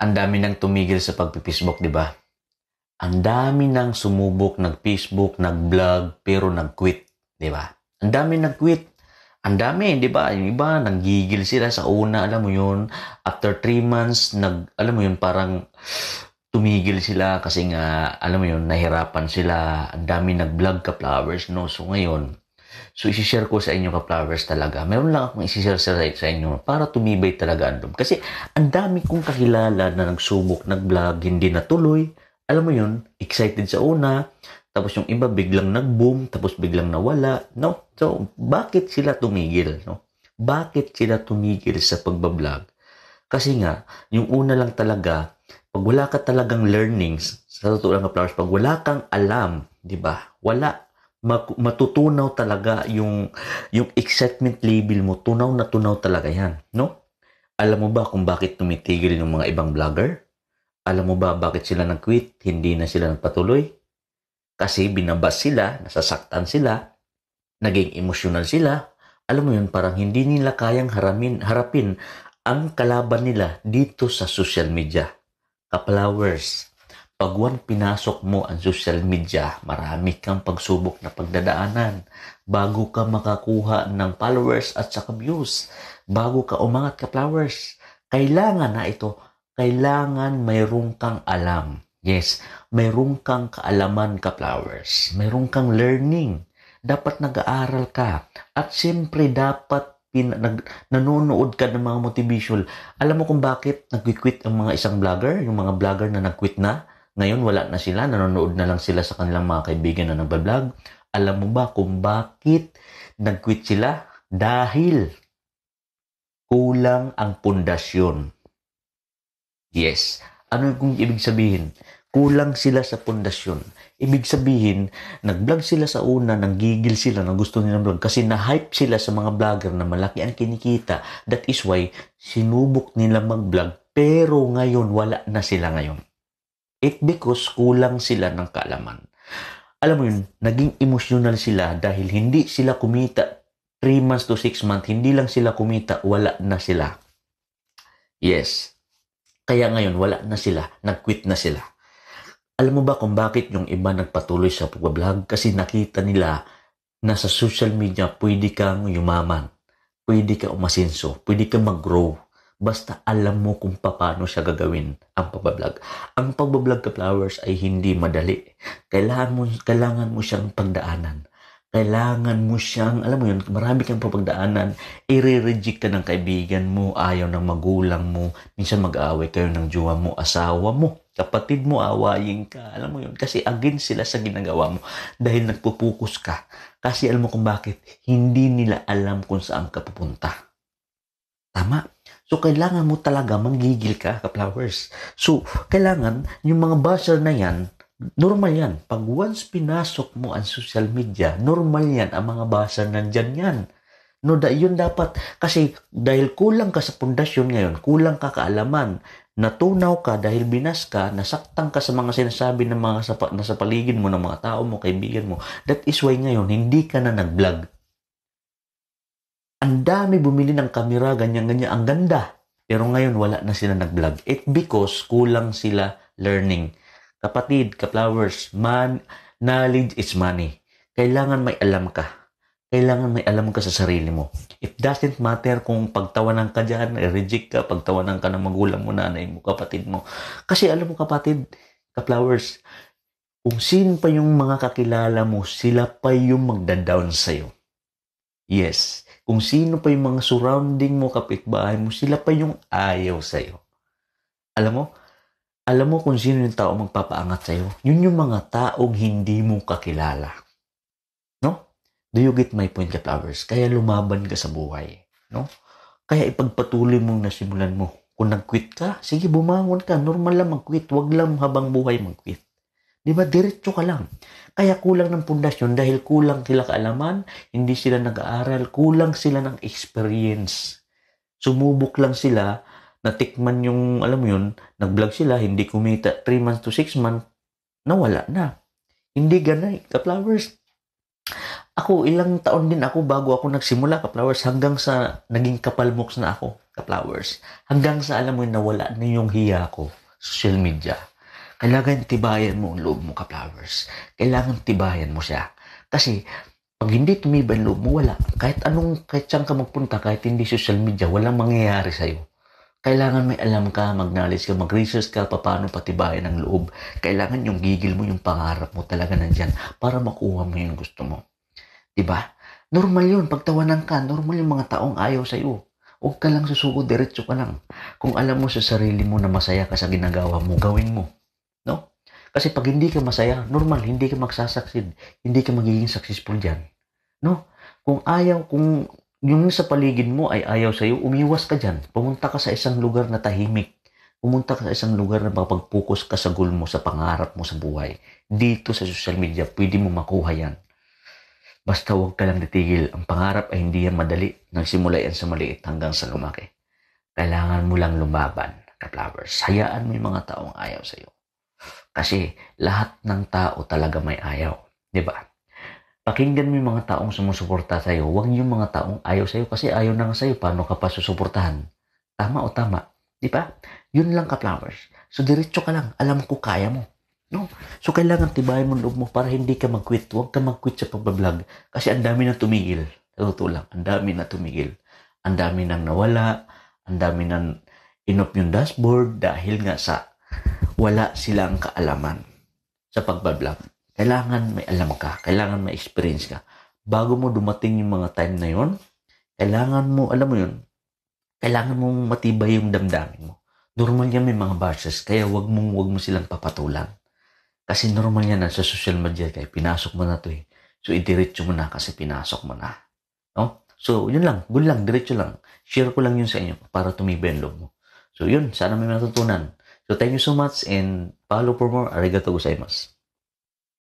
Ang dami nang tumigil sa pagpi-Facebook, 'di ba? Ang dami nang sumubok, nag-Facebook, nag-vlog, pero nag-quit, 'di ba? Ang dami nag-quit. Ang dami, 'di ba? Yung iba nanggigil sila sa una, alam mo 'yun. After 3 months, alam mo 'yun, parang tumigil sila kasi nga, alam mo 'yun, nahirapan sila. Ang dami nag-vlog ka flowers, no? So ngayon, so, isi-share ko sa inyo ka-flowers talaga. Meron lang akong isi-share sa inyo para tumibay talaga ang loob. Kasi ang dami kong kakilala na nagsubok, nag-vlog, hindi natuloy. Alam mo yun, excited sa una, tapos yung iba biglang nag-boom, tapos biglang nawala. No? So, bakit sila tumigil? No? Bakit sila tumigil sa pagbablog? Kasi nga, yung una lang talaga, pag wala ka talagang learnings, sa totoo lang ka-flowers, pag wala kang alam, di ba? Matutunaw talaga yung excitement level mo, tunaw na tunaw talaga yan, no? Alam mo ba kung bakit tumitigil yung mga ibang vlogger? Alam mo ba bakit sila nag-quit? Hindi na sila nagpatuloy? Kasi binabas sila, nasasaktan sila, naging emotional sila. Alam mo yun, parang hindi nila kayang harapin ang kalaban nila dito sa social media. Ka-flowers, pag pinasok mo ang social media, marami kang pagsubok na pagdadaanan bago ka makakuha ng followers at saka views. Bago ka umangat ka flowers, kailangan mayroong kang alam. Yes, mayroong kang kaalaman ka flowers. Mayroong kang learning. Dapat nag-aaral ka. At siyempre dapat nanonood ka ng mga motivation. Alam mo kung bakit nag-quit ang mga isang vlogger? Yung mga vlogger na nag-quit na? Ngayon, wala na sila. Nanonood na lang sila sa kanilang mga kaibigan na nagbablog. Alam mo ba kung bakit nag-quit sila? Dahil kulang ang pundasyon. Yes. Ano kung ibig sabihin? Kulang sila sa pundasyon. Ibig sabihin, nag-vlog sila sa una, nanggigil sila na gusto nilang vlog kasi na-hype sila sa mga vlogger na malaki ang kinikita. That is why, sinubok nila mag-vlog pero ngayon, wala na sila ngayon. It because kulang sila ng kaalaman. Alam mo yun, naging emotional sila dahil hindi sila kumita 3 months to 6 months, hindi lang sila kumita, wala na sila. Yes. Kaya ngayon, wala na sila, nag-quit na sila. Alam mo ba kung bakit yung iba nagpatuloy sa pag-vlog? Kasi nakita nila na sa social media pwede kang yumaman, pwede kang umasenso, pwede kang mag-grow. Basta alam mo kung paano siya gagawin ang pag-vlog. Ang pag-vlog ka flowers ay hindi madali. Kailangan mo siyang pagdaanan. Kailangan mo siyang, alam mo yun, marami kang papagdaanan, i-reject ka ng kaibigan mo, ayaw ng magulang mo, minsan mag-aaway kayo ng jowa mo, asawa mo, kapatid mo, awayin ka, alam mo yun, kasi against sila sa ginagawa mo, dahil nagpupukus ka, kasi alam mo kung bakit, hindi nila alam kung saan ka pupunta. Tama? So, kailangan mo talaga manggigil ka, ka-flowers. So, kailangan, yung mga buzzer na yan, normal yan. Pag once pinasok mo ang social media, normal yan. Ang mga buzzer nandyan yan. No, yun dapat. Kasi dahil kulang ka sa pundasyon ngayon, kulang ka kaalaman, natunaw ka dahil binas ka, nasaktan ka sa mga sinasabi ng mga nasa paligid mo, ng mga tao mo, kaibigan mo. That is why ngayon, hindi ka na nag-vlog. Ang dami bumili ng kamera, ganyan-ganyan, ang ganda. Pero ngayon, wala na sila nag-vlog. It because kulang sila learning. Kapatid, ka-flowers, knowledge is money. Kailangan may alam ka. Kailangan may alam ka sa sarili mo. It doesn't matter kung pagtawanan ka dyan, reject ka, pagtawanan ka ng magulang mo, nanay mo, kapatid mo. Kasi alam mo kapatid, ka-flowers, kung sino pa yung mga kakilala mo, sila pa yung magda-down sa'yo. Yes, kung sino pa yung mga surrounding mo, kapitbahay mo, sila pa yung ayaw sa'yo. Alam mo kung sino yung tao magpapaangat sa'yo? Yun yung mga taong hindi mo kakilala. No? Do you get my point, ka-flowers? Kaya lumaban ka sa buhay. No? Kaya ipagpatuloy mong nasimulan mo. Kung nag-quit ka, sige bumangon ka. Normal lang mag-quit. Huwag lang habang buhay mag-quit. Diba? Diretso ka lang. Kaya kulang ng pundasyon dahil kulang sila kaalaman, hindi sila nag-aaral, kulang sila ng experience. Sumubok lang sila, natikman yung, alam mo yun, nag-vlog sila, hindi kumita 3 months to 6 months, nawala na. Hindi ganay, ka-flowers. Ako, ilang taon din ako bago ako nagsimula, ka-flowers, hanggang sa naging kapalmoks na ako, ka-flowers. Hanggang sa alam mo, nawala na yung hiya ko, social media. Kailangan tibayan mo ang loob mo, ka-flowers. Kailangan tibayan mo siya. Kasi, pag hindi tumibay ang loob mo, wala. Kahit saan ka magpunta, kahit hindi social media, walang mangyayari sa'yo. Kailangan may alam ka, mag-knowledge ka, mag-research ka, paano patibayan ang loob. Kailangan yung gigil mo, yung pangarap mo talaga nandyan para makuha mo yung gusto mo. Diba? Normal yun. Pagtawanan ka, normal yung mga taong ayaw sa'yo. Huwag ka lang susuko, diretso ka lang. Kung alam mo sa sarili mo na masaya ka sa ginagawa mo, gawin mo. No? Kasi pag hindi ka masaya, normal, hindi ka magsasucceed. Hindi ka magiging successful dyan. No? Kung yung sa paligid mo ay ayaw sa'yo, umiwas ka dyan. Pumunta ka sa isang lugar na tahimik. Pumunta ka sa isang lugar na makapag-focus ka sa goal mo, sa pangarap mo sa buhay. Dito sa social media, pwede mo makuha yan. Basta huwag ka lang titigil. Ang pangarap ay hindi yan madali. Nagsimula yan sa maliit hanggang sa lumaki. Kailangan mo lang lumaban, ka-flowers. Hayaan mo yung mga taong ayaw sa'yo. Kasi lahat ng tao talaga may ayaw. Di ba? Pakinggan mo yung mga taong sumusuporta sa'yo. Huwag yung mga taong ayaw sa'yo kasi ayaw na nga sa'yo. Paano ka pa susuportahan? Tama o tama? Di ba? Yun lang, ka-flowers. So, diretso ka lang. Alam ko kaya mo. No? So, kailangan tibayan mo loob mo para hindi ka mag-quit. Huwag ka mag-quit sa pagbablog. Kasi ang dami na tumigil. Sa totoo lang, ang dami na tumigil. Ang dami nang nawala. Ang dami nang inop yung dashboard dahil nga sa wala silang kaalaman sa pagbablog. Kailangan may alam ka. Kailangan may experience ka. Bago mo dumating yung mga time na yon, kailangan mo, alam mo yun, kailangan mong matibay yung damdamin mo. Normal yan may mga bashers, kaya wag mo silang papatulan. Kasi normal yan sa social media, kaya pinasok mo na to eh. So, idiretso mo na kasi pinasok mo na. No? So, yun lang. Good lang. Diretso lang. Share ko lang yun sa inyo para tumibay ang loob mo. So, yun. Sana may matutunan. So, thank you so much and follow for more. Arigatou gozaimasu.